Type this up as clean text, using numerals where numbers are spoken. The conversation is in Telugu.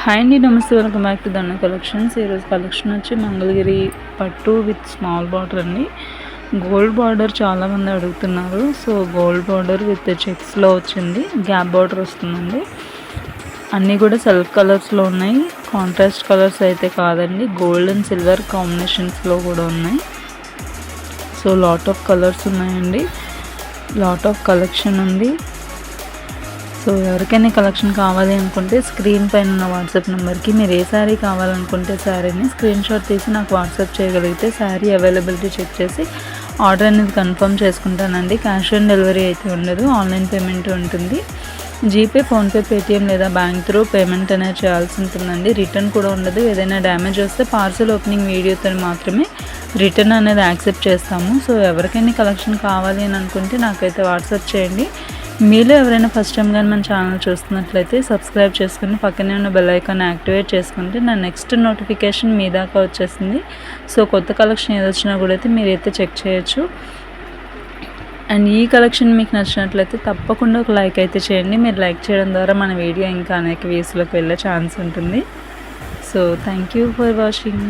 హాయ్ అండి, నమస్తే. Welcome back to Dhanu collections. ఈరోజు కలెక్షన్ వచ్చి మంగళగిరి పట్టు విత్ స్మాల్ బార్డర్ అండి. గోల్డ్ బార్డర్ చాలామంది అడుగుతున్నారు. సో గోల్డ్ బార్డర్ విత్ చెక్స్లో వచ్చింది, గ్యాప్ బార్డర్ వస్తుందండి. అన్నీ కూడా సెల్ఫ్ కలర్స్లో ఉన్నాయి, కాంట్రాస్ట్ కలర్స్ అయితే కాదండి. గోల్డ్ అండ్ సిల్వర్ కాంబినేషన్స్లో కూడా ఉన్నాయి. సో లాట్ ఆఫ్ కలర్స్ ఉన్నాయండి, లాట్ ఆఫ్ కలెక్షన్ ఉంది. సో ఎవరికైనా కలెక్షన్ కావాలి అనుకుంటే స్క్రీన్ పైన ఉన్న వాట్సాప్ నెంబర్కి మీరు ఏ శారీ కావాలనుకుంటే శారీని స్క్రీన్ షాట్ తీసి నాకు వాట్సాప్ చేయగలిగితే శారీ అవైలబిలిటీ చెక్ చేసి ఆర్డర్ అనేది కన్ఫర్మ్ చేసుకుంటానండి. క్యాష్ ఆన్ డెలివరీ అయితే ఉండదు, ఆన్లైన్ పేమెంట్ ఉంటుంది. జీపే, ఫోన్పే, పేటిఎం లేదా బ్యాంక్ త్రూ పేమెంట్ అనేది చేయాల్సి ఉంటుందండి. రిటర్న్ కూడా ఉండదు. ఏదైనా డ్యామేజ్ వస్తే పార్సల్ ఓపెనింగ్ వీడియోతో మాత్రమే రిటర్న్ అనేది యాక్సెప్ట్ చేస్తాము. సో ఎవరికైనా కలెక్షన్ కావాలి అని అనుకుంటే నాకైతే వాట్సాప్ చేయండి. మీలో ఎవరైనా ఫస్ట్ టైం కానీ మన ఛానల్ చూస్తున్నట్లయితే సబ్స్క్రైబ్ చేసుకుని పక్కనే ఉన్న బెల్ ఐకాన్ యాక్టివేట్ చేసుకుంటే నా నెక్స్ట్ నోటిఫికేషన్ మీ దాకా వచ్చేసింది. సో కొత్త కలెక్షన్ ఏది వచ్చినా కూడా అయితే మీరైతే చెక్ చేయొచ్చు. అండ్ ఈ కలెక్షన్ మీకు నచ్చినట్లయితే తప్పకుండా ఒక లైక్ అయితే చేయండి. మీరు లైక్ చేయడం ద్వారా మన వీడియో ఇంకా అనేక వ్యూస్లోకి వెళ్ళే ఛాన్స్ ఉంటుంది. So thank you for watching.